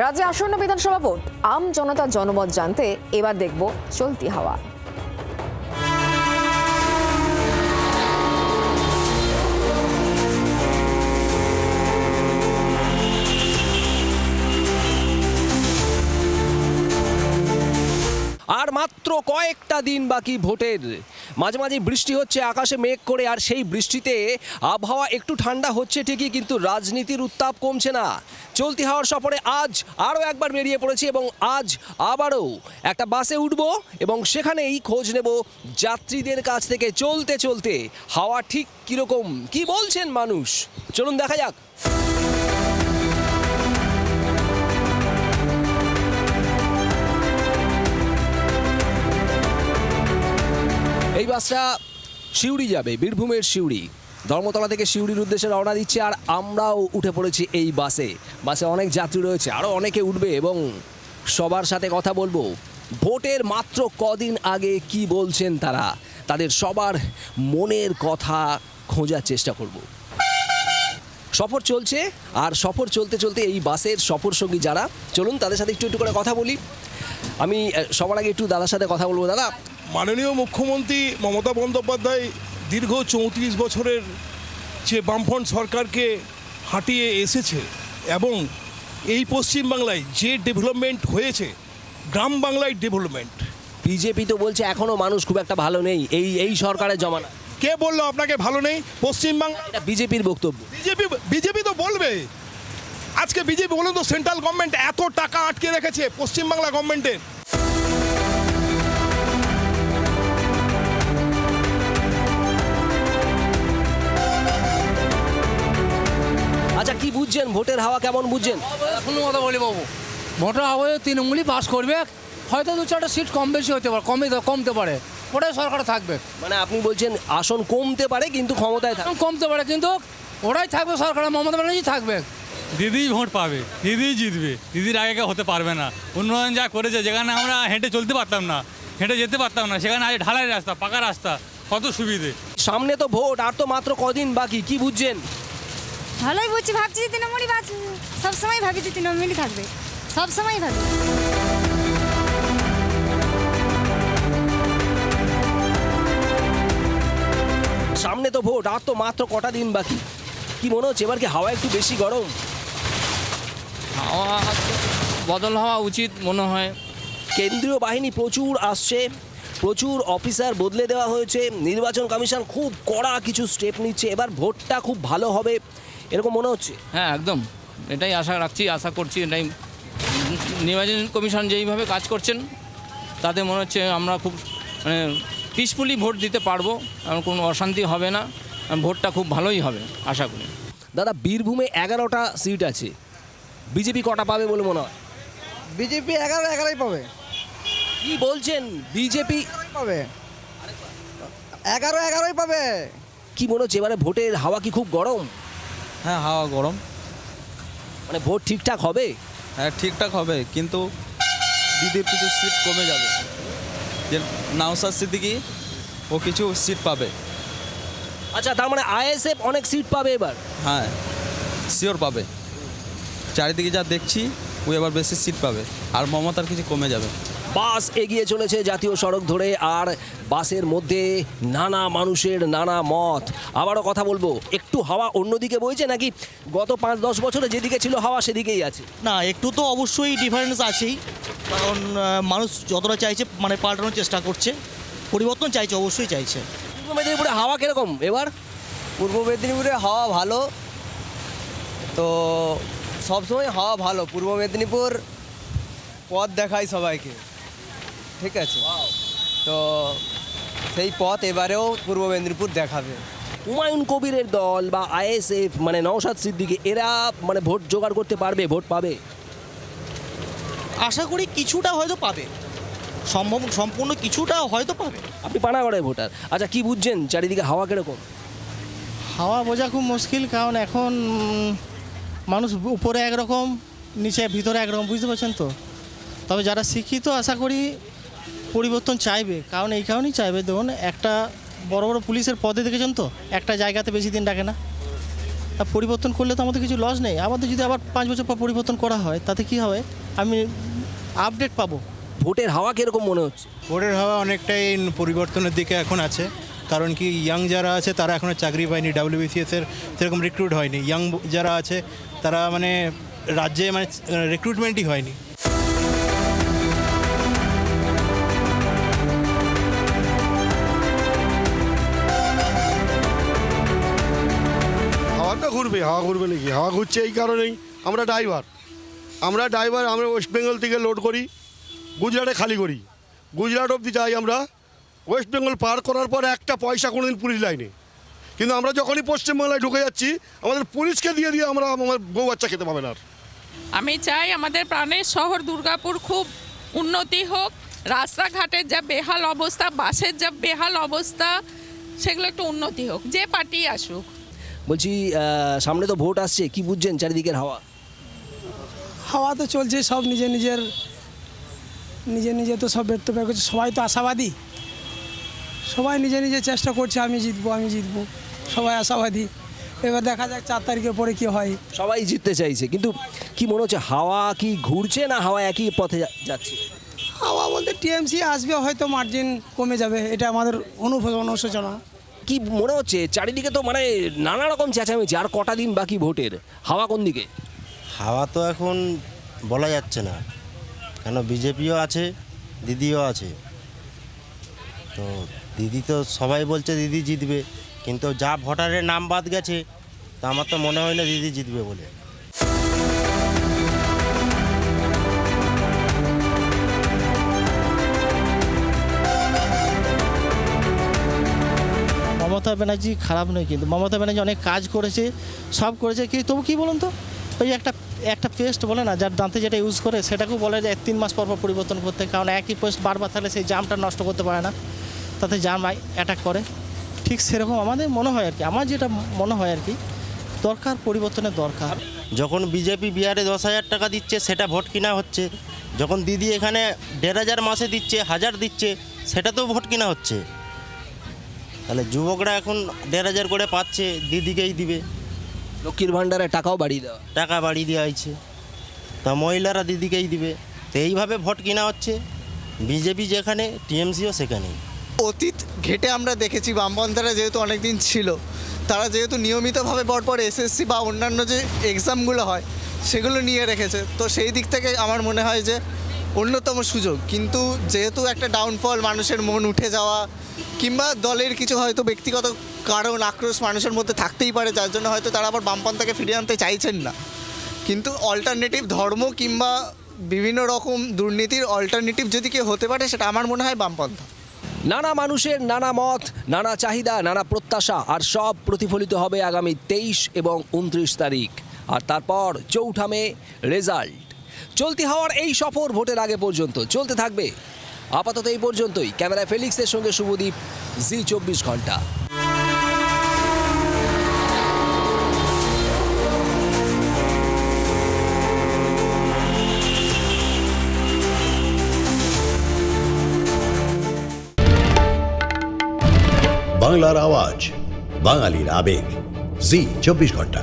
রাজ্যে আসন্ন বিধানসভা ভোট, আম জনতার জনমত জানতে এবার দেখব চলতি হাওয়া। আর মাত্র কয়েকটা দিন বাকি ভোটের। মাঝে মাঝে বৃষ্টি হচ্ছে, আকাশে মেঘ করে, আর সেই বৃষ্টিতে আবহাওয়া একটু ঠান্ডা হচ্ছে ঠিকই, কিন্তু রাজনীতির উত্তাপ কমছে না। চলতি হাওয়ার সফরে আজ আরও একবার বেরিয়ে পড়েছি এবং আজ আবারও একটা বাসে উঠব এবং সেখানেই খোঁজ নেব যাত্রীদের কাছ থেকে চলতে চলতে হাওয়া ঠিক কীরকম, কি বলছেন মানুষ। চলুন দেখা যাক। এই বাসটা সিউড়ি যাবে, বীরভূমের সিউড়ি। ধর্মতলা থেকে সিউড়ির উদ্দেশ্যে রওনা দিচ্ছে আর আমরাও উঠে পড়েছি এই বাসে। বাসে অনেক যাত্রী রয়েছে, আরও অনেকে উঠবে এবং সবার সাথে কথা বলবো। ভোটের মাত্র কদিন আগে কি বলছেন তারা, তাদের সবার মনের কথা খোঁজার চেষ্টা করব। সফর চলছে আর সফর চলতে চলতে এই বাসের সফর সঙ্গী যারা, চলুন তাদের সাথে একটু একটু করে কথা বলি। আমি সবার আগে একটু দাদার সাথে কথা বলবো। দাদা, মাননীয় মুখ্যমন্ত্রী মমতা বন্দ্যোপাধ্যায় দীর্ঘ 34 বছরের যে বামফ্রন্ট সরকারকে হাঁটিয়ে এসেছে এবং এই পশ্চিমবাংলায় যে ডেভেলপমেন্ট হয়েছে, গ্রাম বাংলায় ডেভেলপমেন্ট। বিজেপি তো বলছে এখনও মানুষ খুব একটা ভালো নেই এই সরকারের জমানা। কে বললো আপনাকে ভালো নেই? পশ্চিমবাংলা এটা বিজেপির বক্তব্য। বিজেপি তো বলবে। আজকে বিজেপি বলুন তো, সেন্ট্রাল গভর্নমেন্ট এত টাকা আটকে রেখেছে পশ্চিমবাংলা গভর্নমেন্টের। আচ্ছা, কি বুঝছেন ভোটের হাওয়া কেমন বুঝছেন? কোনো কথা বলি বাবু, ভোটের হাওয়ায় তৃণমূলই পাস করবে, হয়তো দু চারটা সিট কম বেশি হতে পারে, কমতে পারে, ওটাই সরকার থাকবে। মানে আপনি বলছেন আসন কমতে পারে কিন্তু ক্ষমতায় থাকবে। কমতে পারে কিন্তু ওরাই থাকবে, সরকার মমতা ব্যানার্জি থাকবে। দিদি ভোট পাবে, দিদি জিতবে, দিদির আগে কেউ হতে পারবে না। উন্নয়ন যা করেছে, যেখানে আমরা হেঁটে চলতে পারতাম না, হেঁটে যেতে পারতাম না, সেখানে আজ ঢালাই রাস্তা, পাকা রাস্তা, কত সুবিধে। সামনে তো ভোট, আর তো মাত্র কদিন বাকি, কি বুঝছেন? ভালোই বুঝছি, ভাবছি যে তৃণমূলই সবসময় ভাবি যে তৃণমূলই থাকবে, সবসময় ভাবি। সামনে তো ভোট, আর তো মাত্র কটা দিন বাকি, কি মনে হচ্ছে এবার কি হাওয়া একটু বেশি গরম? হাওয়া বদল হওয়া উচিত মনে হয়। কেন্দ্রীয় বাহিনী প্রচুর আসছে, প্রচুর অফিসার বদলে দেওয়া হয়েছে, নির্বাচন কমিশন খুব কড়া কিছু স্টেপ নিচ্ছে, এবার ভোটটা খুব ভালো হবে এরকম মনে হচ্ছে। হ্যাঁ, একদম এটাই আশা করছি এটাই। নির্বাচন কমিশন যেইভাবে কাজ করছেন তাতে মনে হচ্ছে আমরা খুব পিসফুলি ভোট দিতে পারবো, কোনো অশান্তি হবে না, ভোটটা খুব ভালোই হবে আশা করি। দাদা, বীরভূমে 11টা সিট আছে, বিজেপি কটা পাবে বলে মনে হয়? বিজেপি 11-11ই পাবে। কি বলছেন? বিজেপি পাবে 11-11ই পাবে। কি মনে হচ্ছে এবারে ভোটের হাওয়া কি খুব গরম? হ্যাঁ, হাওয়া গরম। মানে ভোট ঠিকঠাক হবে? হ্যাঁ, ঠিকঠাক হবে, কিন্তু দিদির কিছু সিট কমে যাবে। যে নওশাদ সিদ্দিকী ও কিছু সিট পাবে। আচ্ছা, তার মানে আইএসএফ অনেক সিট পাবে এবার? হ্যাঁ, শিওর পাবে। চারিদিকে যা দেখছি ও এবার বেশি সিট পাবে, আর মমতার কিছু কমে যাবে। বাস এগিয়ে চলেছে জাতীয় সড়ক ধরে, আর বাসের মধ্যে নানা মানুষের নানা মত। আবারও কথা বলবো, একটু হাওয়া অন্যদিকে বইছে নাকি গত 5-10 বছরে যেদিকে ছিল হাওয়া সেদিকেই আছে? না, একটু তো অবশ্যই ডিফারেন্স আছেই, কারণ মানুষ যতটা চাইছে মানে পাল্টানোর চেষ্টা করছে, পরিবর্তন চাইছে, অবশ্যই চাইছে। পূর্ব মেদিনীপুরে হাওয়া কিরকম এবার? পূর্ব মেদিনীপুরে হাওয়া ভালো, তো সবসময় হাওয়া ভালো। পূর্ব মেদিনীপুর পথ দেখায় সবাইকে, ঠিক আছে, তো সেই পথ এবারেও পূর্ব মেদিনীপুর দেখাবে। হুমায়ুন কবিরের দল বা আইএসএফ মানে নওশাদ সিদ্দিকী, এরা মানে ভোট জোগাড় করতে পারবে, ভোট পাবে? আশা করি কিছুটা হয়তো পাবে, সম্পূর্ণ কিছুটা হয়তো পাবে। আপনি পানাগড়ের ভোটার, আচ্ছা কি বুঝছেন চারিদিকে হাওয়া কিরকম? হাওয়া বোঝা খুব মুশকিল, কারণ এখন মানুষ উপরে একরকম, নিচে ভিতরে একরকম, বুঝতে পারছেন তো। তবে যারা শিক্ষিত আশা করি পরিবর্তন চাইবে, কারণ এই কারণেই চাইবে, দেখুন একটা বড় বড় পুলিশের পদে দেখেছেন তো, একটা জায়গাতে বেশি দিন রাখে না। আর পরিবর্তন করলে তো আমাদের কিছু লস নেই, আমাদের যদি আবার 5 বছর পর পরিবর্তন করা হয় তাতে কি হবে, আমি আপডেট পাবো। ভোটের হাওয়া কিরকম মনে হচ্ছে? ভোটের হাওয়া অনেকটাই পরিবর্তনের দিকে এখন আছে, কারণ কি ইয়াং যারা আছে তারা এখনও চাকরি পায়নি, WBCS-এর সেরকম রিক্রুট হয়নি। ইয়াং যারা আছে তারা মানে রাজ্যে মানে রিক্রুটমেন্টই হয়নি। হাওয়াটা ঘুরবে, হাওয়া ঘুরবে নাকি? হাওয়া ঘুরছে এই কারণেই, আমরা ড্রাইভার আমরা ওয়েস্ট বেঙ্গল থেকে লোড করি, গুজরাটে খালি করি, গুজরাট অবধি যাই আমরা। ওয়েস্ট বেঙ্গল পার করার পর একটা পয়সা কোনোদিন পুলিশ লাইনে, কিন্তু আমরা যখনই পশ্চিমবাংলায় ঢুকে যাচ্ছি আমাদের পুলিশকে দিয়ে আমরা আমার বউ বাচ্চা খেতে পাবে না। আমি চাই আমাদের প্রাণের শহর দুর্গাপুর খুব উন্নতি হোক, রাস্তাঘাটের যা বেহাল অবস্থা, বাসের যা বেহাল অবস্থা, সেগুলো একটু উন্নতি হোক, যে পার্টি আসুক। বলছি সামনে তো ভোট আসছে, কি বুঝছেন চারিদিকের হাওয়া? হাওয়া তো চলছে, সব নিজে নিজে তো সব ব্যক্ত করছে, সবাই তো আশাবাদী, সবাই নিজে চেষ্টা করছে আমি জিতবো, সবাই আশাবাদী। এবার দেখা যাক 4 তারিখের পরে কি হয়। সবাই জিততে চাইছে, কিন্তু কি মনে হচ্ছে হাওয়া কি ঘুরছে না হাওয়া একই পথে যাচ্ছে? হাওয়া বলতে টিএমসি আসবে, হয়তো মার্জিন কমে যাবে, এটা আমাদের অনুশোচনা। কি মনে হচ্ছে চারিদিকে তো মানে নানা রকম চেঁচামেচি, আর কটা দিন বাকি ভোটের, হাওয়া কোন দিকে? হাওয়া তো এখন বলা যাচ্ছে না, কেন বিজেপিও আছে, দিদিও আছে। তো দিদি তো সবাই বলছে দিদি জিতবে, কিন্তু যা ভোটারের নাম বাদ গেছে তা আমার তো মনে হয় না দিদি জিতবে বলে। মমতা ব্যানার্জি খারাপ নয়, কিন্তু মমতা ব্যানার্জি অনেক কাজ করেছে, সব করেছে, কি তবু কি বলুন তো, ওই একটা পেস্ট বলে না, যার দাঁতে যেটা ইউজ করে সেটাকেও বলে যায় 3 মাস পর পরিবর্তন করতে, কারণ একই পেস্ট বারবার থাকলে সেই জামটা নষ্ট করতে পারে না, তাতে জাম অ্যাটাক করে। ঠিক সেরকম আমাদের মনে হয় আর কি, আমার যেটা মনে হয় আর কি, দরকার পরিবর্তনের দরকার। যখন বিজেপি বিহারে 10,000 টাকা দিচ্ছে সেটা ভোট কিনা হচ্ছে, যখন দিদি এখানে 1,500 মাসে দিচ্ছে, 1000 দিচ্ছে, সেটাতেও ভোট কিনা হচ্ছে। তাহলে যুবকরা এখন 1,500 করে পাচ্ছে, দিদিকেই দিবে। লক্ষ্মীর ভাণ্ডারে টাকাও বাড়িয়ে দেওয়া হয়েছে, তা মহিলারা দিদিকেই দিবে। তো এইভাবে ভোট কিনা হচ্ছে, বিজেপি যেখানে টিএমসিও সেখানেই। অতীত ঘেটে আমরা দেখেছি বামপন্থারা যেহেতু অনেক দিন ছিল, তারা যেহেতু নিয়মিতভাবে পরপর SSC বা অন্যান্য যে এক্সামগুলো হয় সেগুলো নিয়ে রেখেছে, তো সেই দিক থেকে আমার মনে হয় যে অন্যতম সুযোগ। কিন্তু যেহেতু একটা ডাউনফল, মানুষের মন উঠে যাওয়া, কিংবা দলের কিছু হয়তো ব্যক্তিগত কারণ, আক্রোশ মানুষের মধ্যে থাকতেই পারে, যার জন্য হয়তো তারা আবার বামপন্থাকে ফিরিয়ে আনতে চাইছেন না। কিন্তু অল্টারনেটিভ ধর্ম কিংবা বিভিন্ন রকম দুর্নীতির অল্টারনেটিভ যদি কেউ হতে পারে, সেটা আমার মনে হয় বামপন্থা। নানা মানুষের নানা মত, নানা চাহিদা, নানা প্রত্যাশা, আর সব প্রতিফলিত হবে আগামী 23 এবং 29 তারিখ, আর তারপর 4 মে রেজাল্ট। চলতি হওয়ার এই সফর ভোটের আগে পর্যন্ত চলতে থাকবে। আপাতত এই পর্যন্তই। ক্যামেরায় ফেলিক্সের সঙ্গে শুভদীপ, জি 24 ঘন্টা। বাংলার আওয়াজ, বাঙালির আবেগ, জি 24 ঘন্টা।